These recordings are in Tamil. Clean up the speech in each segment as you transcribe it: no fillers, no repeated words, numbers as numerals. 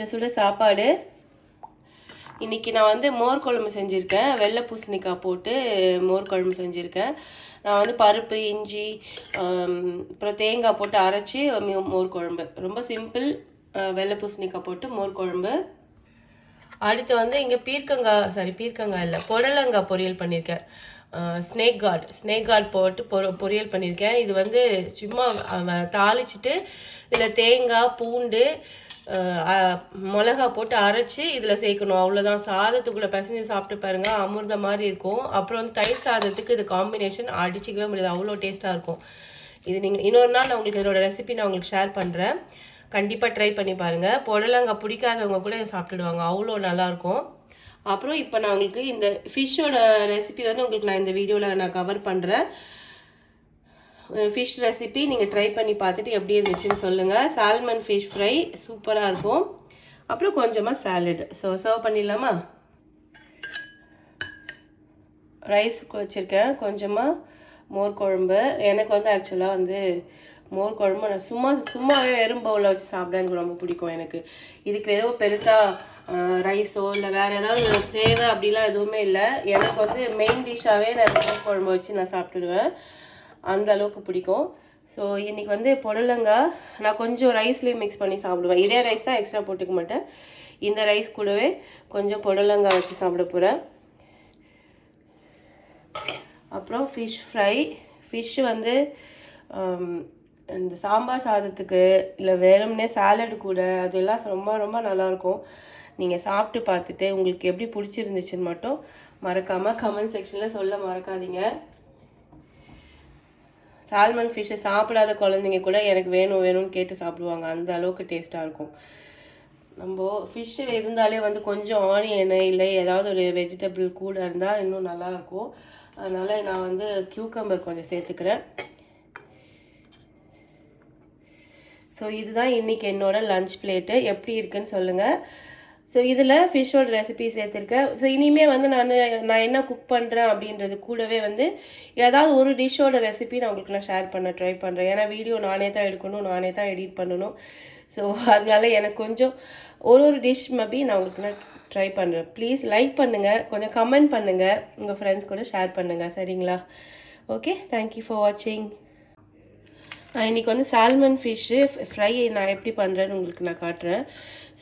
சுட சுட சாப்பாடு. இன்றைக்கி நான் வந்து மோர் குழம்பு செஞ்சுருக்கேன். வெள்ளை பூசணிக்காய் போட்டு மோர் குழம்பு செஞ்சுருக்கேன். நான் வந்து பருப்பு, இஞ்சி, அப்புறம் தேங்காய் போட்டு அரைச்சி மோர் குழம்பு. ரொம்ப சிம்பிள். வெள்ளை பூசணிக்காய் போட்டு மோர் குழம்பு. அடுத்து வந்து இங்கே பீர்க்கங்காய் இல்லை, புடலங்காய் பொரியல் பண்ணியிருக்கேன். ஸ்னேக் கார்ட் போட்டு பொரியல் பண்ணியிருக்கேன். இது வந்து சும்மா தாளிச்சிட்டு இதில் தேங்காய், பூண்டு, மிளகா போட்டு அரைச்சி இதில் சேர்க்கணும். அவ்வளோதான். சாதத்துக்குள்ளே பிசைஞ்சு சாப்பிட்டு பாருங்கள், அமிர்த மாதிரி இருக்கும். அப்புறம் வந்து தயிர் சாதத்துக்கு இது காம்பினேஷன் அடிச்சிக்கவே முடியாது, அவ்வளோ டேஸ்ட்டாக இருக்கும். இது நீங்கள் இன்னொரு நாள் நான் உங்களுக்கு இதோட ரெசிபி நான் உங்களுக்கு ஷேர் பண்ணுறேன். கண்டிப்பாக ட்ரை பண்ணி பாருங்கள். புடலங்காய் பிடிக்காதவங்க கூட இதை சாப்பிட்டுடுவாங்க, அவ்வளோ நல்லாயிருக்கும். அப்புறம் இப்போ நான் உங்களுக்கு இந்த ஃபிஷ்ஷோட ரெசிபி வந்து உங்களுக்கு நான் இந்த வீடியோவில் நான் கவர் பண்ணுறேன். ஃபிஷ் ரெசிபி நீங்கள் ட்ரை பண்ணி பார்த்துட்டு எப்படி இருந்துச்சுன்னு சொல்லுங்கள். சால்மன் ஃபிஷ் ஃப்ரை சூப்பராக இருக்கும். அப்புறம் கொஞ்சமாக சாலட். சர்வ் பண்ணிடலாமா? ரைஸ் வச்சுருக்கேன், கொஞ்சமாக மோர் குழம்பு. எனக்கு வந்து ஆக்சுவலாக வந்து மோர் குழம்பு நான் சும்மாவே வெறும் பவுலில் வச்சு சாப்பிட எனக்கு ரொம்ப பிடிக்கும். எனக்கு இதுக்கு ஏதோ பெருசாக ரைஸோ இல்லை வேறு ஏதாவது தேவை அப்படிலாம் எதுவுமே இல்லை. எனக்கு வந்து மெயின் டிஷ்ஷாகவே நான் மோர் குழம்பு வச்சு நான் சாப்பிட்டுடுவேன், அந்த அளவுக்கு பிடிக்கும். ஸோ இன்றைக்கி வந்து புடலங்காய் நான் கொஞ்சம் ரைஸ்லேயும் மிக்ஸ் பண்ணி சாப்பிடுவேன். இதே ரைஸ் தான், எக்ஸ்ட்ரா போட்டுக்க மாட்டேன். இந்த ரைஸ் கூடவே கொஞ்சம் புடலங்காய் வச்சு சாப்பிட போகிறேன். அப்புறம் ஃபிஷ் ஃப்ரை. ஃபிஷ்ஷு வந்து இந்த சாம்பார் சாதத்துக்கு இல்லை வேறும்னே சாலடு கூட அதெல்லாம் ரொம்ப ரொம்ப நல்லாயிருக்கும். நீங்கள் சாப்பிட்டு பார்த்துட்டு உங்களுக்கு எப்படி பிடிச்சிருந்துச்சுன்னு மட்டும் மறக்காமல் கமெண்ட் செக்ஷனில் சொல்ல மறக்காதீங்க. சால்மன் ஃபிஷ்ஷை சாப்பிடாத குழந்தைங்க கூட எனக்கு வேணும்னு கேட்டு சாப்பிடுவாங்க, அந்த அளவுக்கு டேஸ்ட்டாக இருக்கும். நம்ம ஃபிஷ்ஷு இருந்தாலே வந்து கொஞ்சம் ஆனியன் இல்லை ஏதாவது ஒரு வெஜிடபிள் கூட இருந்தால் இன்னும் நல்லாயிருக்கும். அதனால் நான் வந்து கியூக்கம்பர் கொஞ்சம் சேர்த்துக்கிறேன். ஸோ இதுதான் இன்றைக்கி என்னோடய லன்ச் பிளேட்டு. எப்படி இருக்குன்னு சொல்லுங்கள். ஸோ இதில் ஃபிஷ்ஷோட ரெசிபி சேர்த்துருக்கேன். ஸோ இனிமேல் வந்து நான் என்ன குக் பண்ணுறேன் அப்படின்றது கூடவே வந்து ஏதாவது ஒரு டிஷ்ஷோட ரெசிபி நான் உங்களுக்கு ஷேர் பண்ண ட்ரை பண்ணுறேன். ஏன்னா வீடியோ நானே தான் எடுக்கணும், நானே தான் எடிட் பண்ணணும். ஸோ அதனால எனக்கு கொஞ்சம் ஒரு டிஷ் மேபி நான் உங்களுக்கு நான் ட்ரை பண்ணுறேன். ப்ளீஸ் லைக் பண்ணுங்கள், கொஞ்சம் கமெண்ட் பண்ணுங்கள், உங்கள் ஃப்ரெண்ட்ஸ் கூட ஷேர் பண்ணுங்கள், சரிங்களா? ஓகே, தேங்க்யூ ஃபார் வாட்சிங். நான் இன்றைக்கி வந்து சால்மன் ஃபிஷ்ஷு ஃப்ரை நான் எப்படி பண்ணுறேன்னு உங்களுக்கு நான் காட்டுறேன்.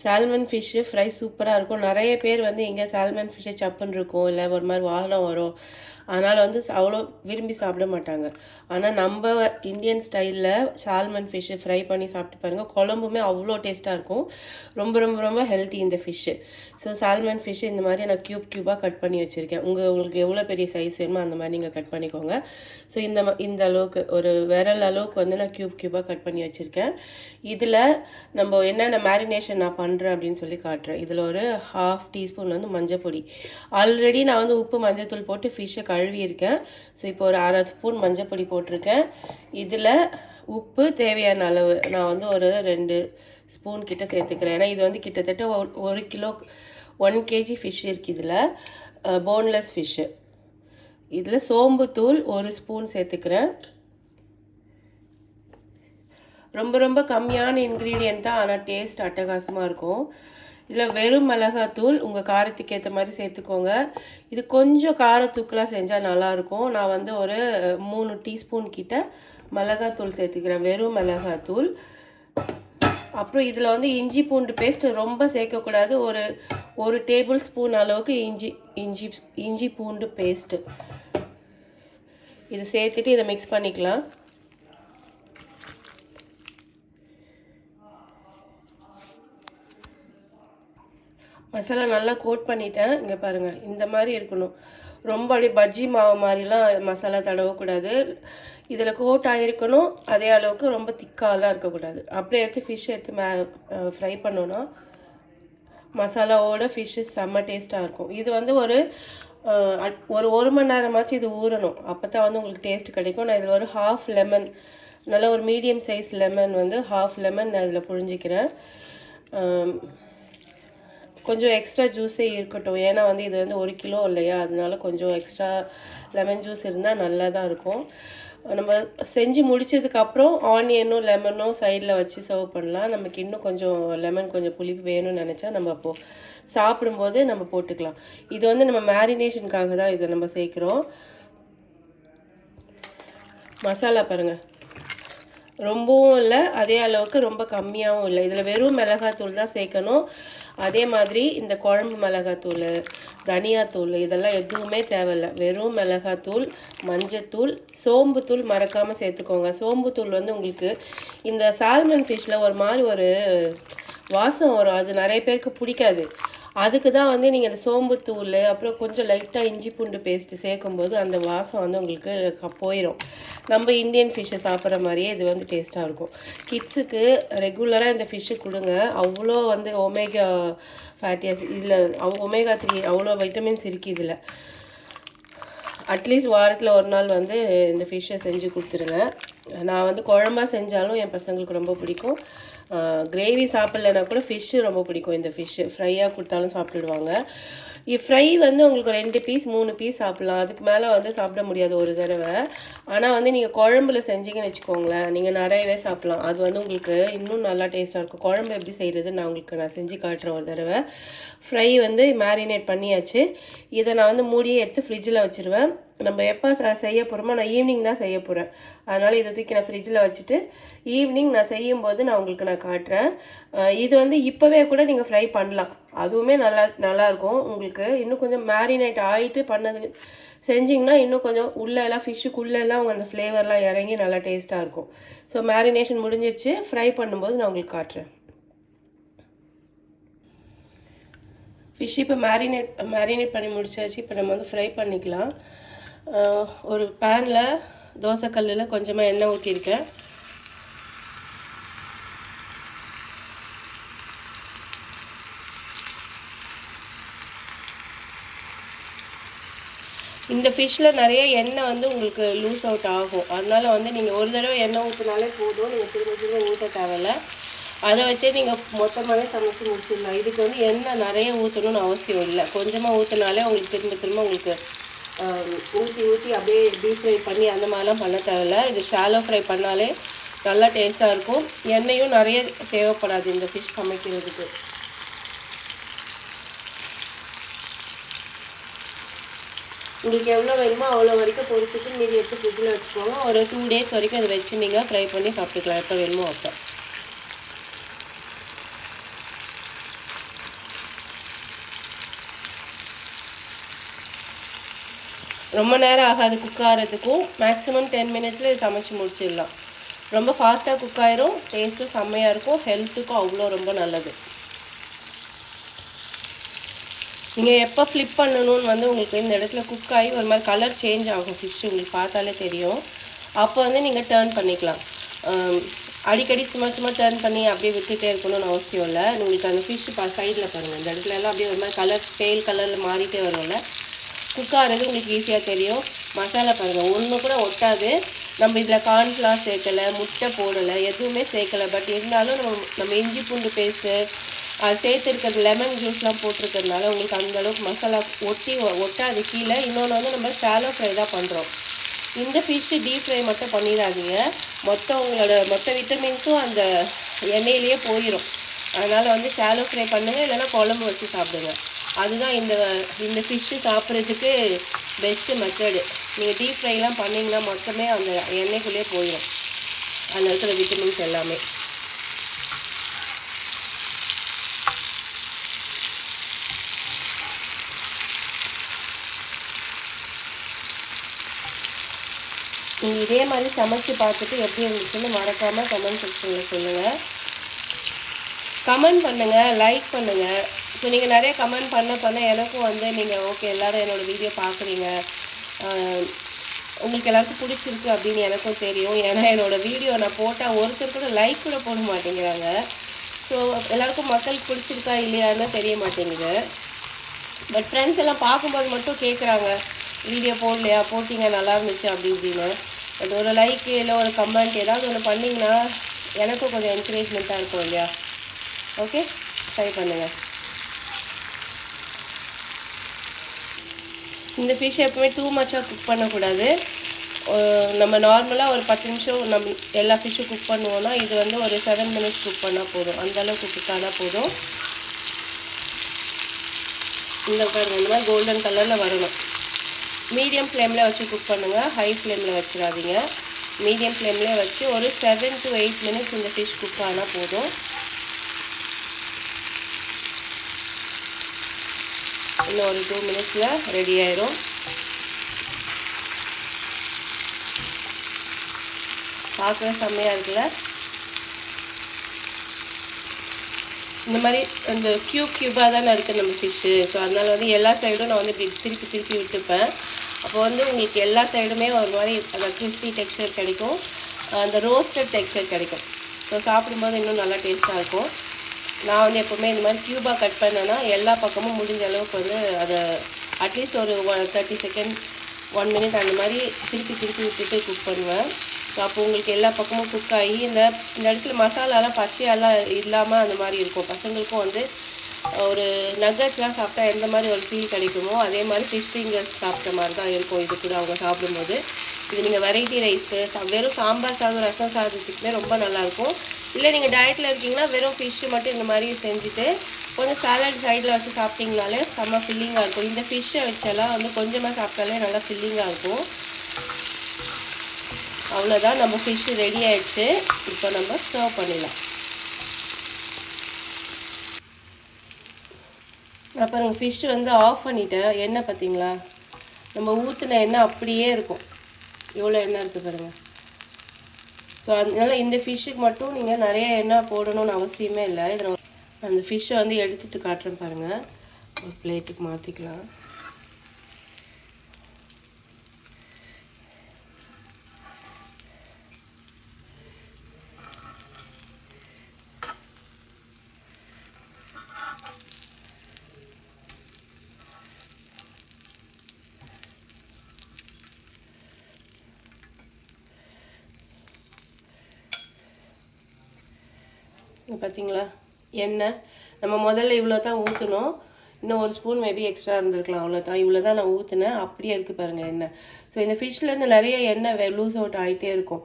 சால்மன் ஃபிஷ்ஷு ஃப்ரை சூப்பராக இருக்கும். நிறைய பேர் வந்து எங்கே சால்மன் ஃபிஷ்ஷை சப்புன்னு இருக்கும், இல்லை ஒரு மாதிரி வாகனம் வரும், அதனால் வந்து அவ்வளோ விரும்பி சாப்பிட மாட்டாங்க. ஆனால் நம்ம இந்தியன் ஸ்டைலில் சால்மன் ஃபிஷ்ஷு ஃப்ரை பண்ணி சாப்பிட்டு பாருங்கள், குழம்புமே அவ்வளோ டேஸ்ட்டாக இருக்கும். ரொம்ப ரொம்ப ரொம்ப ஹெல்த்தி இந்த ஃபிஷ்ஷு. ஸோ சால்மன் ஃபிஷ்ஷு இந்த மாதிரி நான் க்யூபாக கட் பண்ணி வச்சுருக்கேன். உங்களுக்கு எவ்வளோ பெரிய சைஸ் வேணுமோ அந்த மாதிரி நீங்கள் கட் பண்ணிக்கோங்க. ஸோ இந்த அளவுக்கு ஒரு விரல் அளவுக்கு வந்து நான் க்யூபாக கட் பண்ணி வச்சுருக்கேன். இதில் நம்ம என்னென்ன மேரினேஷன் நான் பண்ணுறேன் அப்படின்னு சொல்லி காட்டுறேன். இதில் ஒரு 1/2 டீஸ்பூன் வந்து மஞ்சள் பொடி. ஆல்ரெடி நான் வந்து உப்பு மஞ்சள் போட்டு ஃபிஷ்ஷை கழுவியிருக்கேன். ஸோ இப்போ ஒரு 1/2 ஸ்பூன் மஞ்சள் பொடி போட்டிருக்கேன். இதில் உப்பு தேவையான அளவு நான் வந்து ஒரு 2 ஸ்பூன் கிட்ட சேர்த்துக்கிறேன். ஏன்னா இது வந்து கிட்டத்தட்ட 1 கிலோ 1 kg ஃபிஷ் இருக்குது இதில், போன்லெஸ் ஃபிஷ்ஷு. இதில் சோம்புத்தூள் 1 ஸ்பூன் சேர்த்துக்கிறேன். ரொம்ப ரொம்ப கம்மியான இன்க்ரீடியன்ட் தான், ஆனால் டேஸ்ட் அட்டகாசமாக இருக்கும். இதில் வெறும் மிளகாத்தூள் உங்கள் காரத்துக்கு ஏற்ற மாதிரி சேர்த்துக்கோங்க. இது கொஞ்சம் காரத்தூக்கலாக செஞ்சால் நல்லாயிருக்கும். நான் வந்து ஒரு 3 டீஸ்பூன் கிட்ட மிளகாத்தூள் சேர்த்துக்கிறேன், வெறும் மிளகாத்தூள். அப்புறம் இதில் வந்து இஞ்சி பூண்டு பேஸ்ட்டு ரொம்ப சேர்க்கக்கூடாது. ஒரு டேபிள் ஸ்பூன் அளவுக்கு இஞ்சி பூண்டு பேஸ்ட்டு இது சேர்த்துட்டு இதை மிக்ஸ் பண்ணிக்கலாம். மசாலா நல்லா கோட் பண்ணிட்டேன். இங்கே பாருங்கள், இந்த மாதிரி இருக்கணும். ரொம்ப அப்படியே பஜ்ஜி மாவு மாதிரிலாம் மசாலா தடவக்கூடாது. இதில் கோட் ஆகிருக்கணும், அதே அளவுக்கு ரொம்ப திக்காலாம் இருக்கக்கூடாது. அப்படியே எடுத்து ஃபிஷ் எடுத்து ஃப்ரை பண்ணோன்னா மசாலாவோட ஃபிஷ்ஷு செம்ம டேஸ்ட்டாக இருக்கும். இது வந்து ஒரு மணி நேரமாச்சு இது ஊறணும், அப்போ தான் வந்து உங்களுக்கு டேஸ்ட் கிடைக்கும். நான் இதில் ஒரு 1/2 லெமன், நல்லா ஒரு மீடியம் சைஸ் லெமன் வந்து 1/2 லெமன் நான் இதில் புழிஞ்சிக்கிறேன். கொஞ்சம் எக்ஸ்ட்ரா ஜூஸே இருக்கட்டும், ஏன்னா வந்து இது வந்து 1 கிலோ இல்லையா, அதனால கொஞ்சம் எக்ஸ்ட்ரா லெமன் ஜூஸ் இருந்தால் நல்லா தான் இருக்கும். நம்ம செஞ்சு முடிச்சதுக்கப்புறம் ஆனியனும் லெமனும் சைடில் வச்சு சர்வ் பண்ணலாம். நமக்கு இன்னும் கொஞ்சம் லெமன் கொஞ்சம் புளிப்பு வேணும்னு நினச்சா நம்ம அப்போது சாப்பிடும்போது நம்ம போட்டுக்கலாம். இது வந்து நம்ம மேரினேஷனுக்காக தான் இதை நம்ம சேர்க்குறோம். மசாலா பாருங்கள், ரொம்பவும் இல்லை, அதே அளவுக்கு ரொம்ப கம்மியாகவும் இல்லை. இதில் வெறும் மிளகாத்தூள் தான் சேர்க்கணும். அதே மாதிரி இந்த குழம்பு மிளகாத்தூள், தனியாத்தூள் இதெல்லாம் எதுவுமே தேவையில்லை. வெறும் மிளகாத்தூள், மஞ்சத்தூள், சோம்புத்தூள் மறக்காமல் சேர்த்துக்கோங்க. சோம்புத்தூள் வந்து உங்களுக்கு இந்த சால்மன் ஃபிஷ்ஷில் ஒரு மாதிரி ஒரு வாசம் வரும், அது நிறைய பேருக்கு பிடிக்காது. அதுக்கு தான் வந்து நீங்கள் இந்த சோம்புத்தூள் அப்புறம் கொஞ்சம் லைட்டாக இஞ்சி பூண்டு பேஸ்ட்டு சேர்க்கும்போது அந்த வாசம் வந்து உங்களுக்கு போயிடும். நம்ம இந்தியன் ஃபிஷ்ஷை சாப்பிட்ற மாதிரியே இது வந்து டேஸ்ட்டாக இருக்கும். கிட்ஸுக்கு ரெகுலராக இந்த ஃபிஷ்ஷு கொடுங்க. அவ்வளோ வந்து ஒமேகா ஃபேட்டி ஆசிட் இதில் ஒமேகா 3 அவ்வளோ வைட்டமின்ஸ் இருக்குது இதில். அட்லீஸ்ட் வாரத்தில் ஒரு நாள் வந்து இந்த ஃபிஷ்ஷை செஞ்சு கொடுத்துருங்க. நான் வந்து குழம்பா செஞ்சாலும் என் பசங்களுக்கு ரொம்ப பிடிக்கும். கிரேவி சாப்பிட்லனா கூட ஃபிஷ்ஷு ரொம்ப பிடிக்கும். இந்த ஃபிஷ்ஷு ஃப்ரையாக கொடுத்தாலும் சாப்பிட்டுடுவாங்க. ஃப்ரை வந்து உங்களுக்கு 2 பீஸ் 3 பீஸ் சாப்பிட்லாம். அதுக்கு மேலே வந்து சாப்பிட முடியாது ஒரு தடவை. ஆனால் வந்து நீங்கள் குழம்புல செஞ்சீங்கன்னு வச்சுக்கோங்களேன், நீங்கள் நிறையவே சாப்பிட்லாம். அது வந்து உங்களுக்கு இன்னும் நல்லா டேஸ்ட்டாக இருக்கும். குழம்பு எப்படி செய்கிறது நான் செஞ்சு காட்டுறேன் ஒரு தடவை. ஃப்ரை வந்து மேரினேட் பண்ணியாச்சு. இதை நான் வந்து மூடியே எடுத்து ஃப்ரிட்ஜில் வச்சுருவேன். நம்ம எப்போ செய்ய போகிறோமோ, நான் ஈவினிங் தான் செய்ய போகிறேன். அதனால் இதை தூக்கி நான் ஃப்ரிட்ஜில் வச்சுட்டு ஈவினிங் நான் செய்யும்போது நான் காட்டுறேன். இது வந்து இப்போவே கூட நீங்கள் ஃப்ரை பண்ணலாம். அதுவுமே நல்லாயிருக்கும். உங்களுக்கு இன்னும் கொஞ்சம் மேரினேட் ஆகிட்டு பண்ணது செஞ்சிங்கன்னா இன்னும் கொஞ்சம் உள்ளெல்லாம் ஃபிஷ்ஷுக்குள்ளெல்லாம் அந்த ஃப்ளேவர்லாம் இறங்கி நல்லா டேஸ்ட்டாக இருக்கும். ஸோ மேரினேஷன் முடிஞ்சிச்சு. ஃப்ரை பண்ணும்போது நான் உங்களுக்கு காட்டுறேன். ஃபிஷ் இப்போ மேரினேட் பண்ணி முடிச்சாச்சு. இப்போ நம்ம வந்து ஃப்ரை பண்ணிக்கலாம். ஒரு பேனில் தோசைக்கல்லில் கொஞ்சமாக எண்ணெய் ஊற்றிருக்கேன். இந்த ஃபிஷ்ஷில் நிறைய எண்ணெய் வந்து உங்களுக்கு லூஸ் அவுட் ஆகும். அதனால் வந்து நீங்கள் ஒரு தடவை எண்ணெய் ஊற்றினாலே போதும். நீங்கள் திரும்ப ஊற்ற தேவையில்லை. அதை வச்சே நீங்கள் மொத்தமாகவே சமைச்சு முடிச்சிடலாம். இதுக்கு வந்து எண்ணெய் நிறைய ஊற்றணும்னு அவசியம் இல்லை. கொஞ்சமாக ஊற்றினாலே உங்களுக்கு திரும்ப உங்களுக்கு ஊற்றி அப்படியே டீப் ஃப்ரை பண்ணி அந்த மாதிரிலாம் பண்ண தேவையில்லை. இது ஷாலோ ஃப்ரை பண்ணாலே நல்லா டேஸ்ட்டாக இருக்கும். எண்ணெயும் நிறைய தேவைப்படாது இந்த ஃபிஷ் சமைக்கிறதுக்கு. உங்களுக்கு எவ்வளோ வேணுமோ அவ்வளோ வரைக்கும் பொரிச்சிட்டு மீதி எடுத்து ஃப்ரிட்ஜில் வச்சுக்கோங்க. ஒரு 2 days வரைக்கும் அதை வச்சு நீங்கள் ஃப்ரை பண்ணி சாப்பிட்டுக்கலாம் எப்போ வேணுமோ அப்போ. ரொம்ப நேரம் ஆகாது குக் ஆகிறதுக்கும். மேக்ஸிமம் 10 minutesல சமைச்சு முடிச்சிடலாம். ரொம்ப ஃபாஸ்ட்டாக குக் ஆயிரும். டேஸ்ட்டும் செம்மையாக இருக்கும். ஹெல்த்துக்கும் அவ்வளோ ரொம்ப நல்லது. நீங்கள் எப்போ ஃப்ளிப் பண்ணணும்னு வந்து உங்களுக்கு இந்த இடத்துல குக் ஆகி ஒரு மாதிரி கலர் சேஞ்ச் ஆகும் ஃபிஷ், உங்களுக்கு பார்த்தாலே தெரியும். அப்போ வந்து நீங்கள் டர்ன் பண்ணிக்கலாம். அடிக்கடி சும்மா டர்ன் பண்ணி அப்படியே விட்டுட்டே இருக்கணும்னு அவசியம் இல்லை. உங்களுக்கு அந்த ஃபிஷ் சைடில் பாருங்கள், இந்த இடத்துல எல்லாம் அப்படியே ஒரு மாதிரி கலர் பேல் கலரில் மாறிட்டே வரும்ல, குக் ஆகிறது உங்களுக்கு ஈஸியாக தெரியும். மசாலா பாருங்கள், ஒன்று கூட ஒட்டாது. நம்ம இதில் கார்ன்ஃப்ளவர் சேர்க்கலை, முட்டை போடலை, எதுவுமே சேர்க்கலை. பட் இருந்தாலும் நம்ம இஞ்சி பூண்டு பேஸ்ட்டு அது சேர்த்துருக்கிறது, லெமன் ஜூஸ்லாம் போட்டிருக்கிறதுனால உங்களுக்கு அந்தளவுக்கு மசாலா ஒட்டாது கீழே. இன்னொன்று வந்து நம்ம ஷாலோ ஃப்ரை தான் பண்ணுறோம். இந்த ஃபிஷ்ஷு டீப் ஃப்ரை மட்டும் பண்ணிடாதீங்க. உங்களோட மொத்த விட்டமின்ஸும் அந்த எண்ணெயிலேயே போயிடும். அதனால் வந்து ஷாலோ ஃப்ரை பண்ணுங்கள், இல்லைனா குழம்பு வச்சு சாப்பிடுங்க. அதுதான் இந்த ஃபிஷ்ஷு சாப்பிட்றதுக்கு பெஸ்ட்டு மெத்தடு. நீங்கள் டீப் ஃப்ரைலாம் பண்ணிங்கன்னா மொத்தமே அந்த எண்ணெய்க்குள்ளேயே போயிடும் அதில் இருக்கிற விட்டமின்ஸ் எல்லாமே. நீங்கள் இதே மாதிரி சமைச்சு பார்த்துட்டு எப்படி இருந்துச்சுன்னு மறக்காமல் கமெண்ட் செக்ஷனில் சொல்லுங்கள். கமெண்ட் பண்ணுங்கள், லைக் பண்ணுங்கள். ஸோ நீங்கள் நிறைய கமெண்ட் பண்ண எனக்கும் வந்து நீங்கள் ஓகே எல்லோரும் என்னோடய வீடியோ பார்க்குறீங்க, உங்களுக்கு எல்லாருக்கும் பிடிச்சிருக்கு அப்படின்னு எனக்கும் தெரியும். ஏன்னா என்னோடய வீடியோ நான் போட்டால் ஒருத்தர் கூட லைக் கூட போட மாட்டேங்கிறாங்க. ஸோ எல்லாருக்கும் மக்களுக்கு பிடிச்சிருக்கா இல்லையான்னு தெரிய மாட்டேங்குது. பட் ஃப்ரெண்ட்ஸ் எல்லாம் பார்க்கும்போது மட்டும் கேட்குறாங்க, வீடியோ போடலையா, போட்டிங்க நல்லா இருந்துச்சு அப்படி இப்படின்னு. பட் ஒரு லைக் இல்லை ஒரு கமெண்ட் ஏதாவது ஒன்று பண்ணிங்கன்னா எனக்கும் கொஞ்சம் என்கரேஜ்மெண்ட்டாக இருக்கும் இல்லையா. ஓகே, ட்ரை பண்ணுங்கள். இந்த ஃபிஷ் எப்பவுமே டூ மச்சாக குக் பண்ணக்கூடாது. நம்ம நார்மலாக ஒரு 10 நிமிஷம் நம்ம எல்லா ஃபிஷ்ஷும் குக் பண்ணுவோன்னா இது வந்து ஒரு 7 மினிட்ஸ் குக் பண்ணால் போதும். அந்தளவுக்கு குக் ஆனால் போதும். இந்த பாருங்கள், இந்த மாதிரி கோல்டன் கலரில் வரணும். மீடியம் ஃப்ளேமில் வச்சு குக் பண்ணுங்கள், ஹை ஃப்ளேமில் வச்சிடாதீங்க. மீடியம் ஃப்ளேம்லேயே வச்சு ஒரு 7 to 8 மினிட்ஸ் இந்த ஃபிஷ் குக் ஆனால் போதும். இன்னும் ஒரு 2 மினிட்ஸில் ரெடி ஆயிரும். பார்க்கவே செம்மையாக இருக்குல்ல. இந்த மாதிரி அந்த க்யூபாக தானே இருக்குது நம்ம ஃபிஷ்ஷு. ஸோ அதனால் வந்து எல்லா சைடும் நான் வந்து இப்படி திருப்பி விட்டுப்பேன். அப்போ வந்து உங்களுக்கு எல்லா சைடுமே ஒரு மாதிரி அந்த கிறிஸ்பி டெக்ஸ்சர் கிடைக்கும், அந்த ரோஸ்டட் டெக்ஸ்சர் கிடைக்கும். ஸோ சாப்பிடும்போது இன்னும் நல்லா டேஸ்ட்டாக இருக்கும். நான் வந்து எப்போவுமே இந்த மாதிரி க்யூபாக கட் பண்ணேன்னா எல்லா பக்கமும் முடிஞ்ச அளவுக்கு வந்து அதை அட்லீஸ்ட் ஒரு 30 செகண்ட் 1 மினிட் அந்த மாதிரி திருப்பி விட்டுட்டு குக் பண்ணுவேன். ஸோ அப்போ உங்களுக்கு எல்லா பக்கமும் குக் ஆகி இந்த இடத்துல மசாலாலாம் பச்சையெல்லாம் இல்லாமல் அந்த மாதிரி இருக்கும். பசங்களுக்கும் வந்து ஒரு நக்கட்ஸ்லாம் சாப்பிட்டா எந்த மாதிரி ஒரு ஃபீல் கிடைக்குமோ அதே மாதிரி ஃபிஷ் ஃபிங்கர்ஸ் சாப்பிட்ட மாதிரி தான் இருக்கும் இது கூட அவங்க சாப்பிடும்போது. இது நீங்கள் வெரைட்டி ரைஸு, வெறும் சாம்பார் சாதம், ரசம் சாதத்துக்குமே ரொம்ப நல்லாயிருக்கும். இல்லை நீங்கள் டயட்டில் இருக்கீங்கன்னா வெறும் ஃபிஷ்ஷு மட்டும் இந்த மாதிரி செஞ்சுட்டு கொஞ்சம் சாலட் சைடில் வச்சு சாப்பிட்டிங்கனாலே செம்ம ஃபில்லிங்காக இருக்கும். இந்த ஃபிஷ்ஷை வச்செல்லாம் வந்து கொஞ்சமாக சாப்பிட்டாலே நல்லா ஃபில்லிங்காக இருக்கும். அவ்வளோதான், நம்ம ஃபிஷ்ஷு ரெடி ஆகிடுச்சு. இப்போ நம்ம சர்வ் பண்ணிடலாம். அப்புறம் ஃபிஷ் வந்து ஆஃப் பண்ணிட்டேன். எண்ணெய் பார்த்தீங்களா, நம்ம ஊற்றின எண்ணெய் அப்படியே இருக்கும். எவ்வளோ எண்ணெய் இருக்குது பாருங்கள். ஸோ அதனால் இந்த ஃபிஷ்ஷுக்கு மட்டும் நீங்கள் நிறைய எண்ணெய் போடணும்னு அவசியமே இல்லை. இதில் அந்த ஃபிஷ்ஷை வந்து எடுத்துகிட்டு காட்டுறேன் பாருங்கள். ஒரு பிளேட்டுக்கு மாற்றிக்கலாம். பார்த்தீங்களா எண்ணெய் நம்ம முதல்ல இவ்வளோ தான் ஊற்றணும். இன்னும் ஒரு ஸ்பூன் மேபி எக்ஸ்ட்ரா இருந்திருக்கலாம். அவ்வளோதான், இவ்வளோ தான் நான் ஊற்றினேன். அப்படியே இருக்குது பாருங்கள் எண்ணெய். ஸோ இந்த ஃபிஷ்லேருந்து நிறைய எண்ணெய் லூஸ் அவுட் ஆகிட்டே இருக்கும்.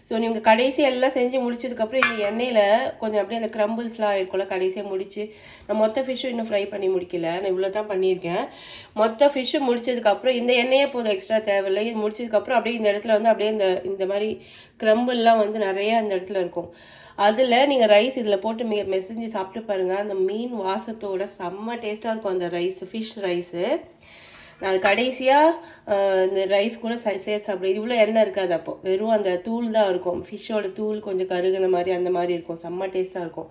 ஸோ நீங்கள் கடைசி எல்லாம் செஞ்சு முடிச்சதுக்கப்புறம் இந்த எண்ணெயில் கொஞ்சம் அப்படியே அந்த க்ரம்பிள்ஸ்லாம் ஆகிருக்கும்ல. கடைசியாக முடிச்சு நான் மொத்த ஃபிஷ்ஷும் இன்னும் ஃப்ரை பண்ணி முடிக்கல. நான் இவ்வளோ தான் பண்ணியிருக்கேன். மொத்த ஃபிஷ்ஷு முடிச்சதுக்கப்புறம் இந்த எண்ணெயே போதும், எக்ஸ்ட்ரா தேவையில்லை. இது முடிச்சதுக்கப்புறம் அப்படியே இந்த இடத்துல வந்து அப்படியே இந்த மாதிரி க்ரம்பிள்லாம் வந்து நிறைய அந்த இடத்துல இருக்கும். அதில் நீங்கள் ரைஸ் இதில் போட்டு மெசஞ்சு சாப்பிட்டு பாருங்கள். அந்த மீன் வாசத்தோட செம்ம டேஸ்ட்டாக இருக்கும் அந்த ரைஸு, ஃபிஷ் ரைஸு. நான் அது கடைசியாக இந்த ரைஸ் கூட சேர்த்து சாப்பிடுவேன். இவ்வளோ எண்ணெய் இருக்காது, அப்போது வெறும் அந்த தூள் தான் இருக்கும். ஃபிஷ்ஷோட தூள் கொஞ்சம் கருகின மாதிரி அந்த மாதிரி இருக்கும். செம்ம டேஸ்ட்டாக இருக்கும்.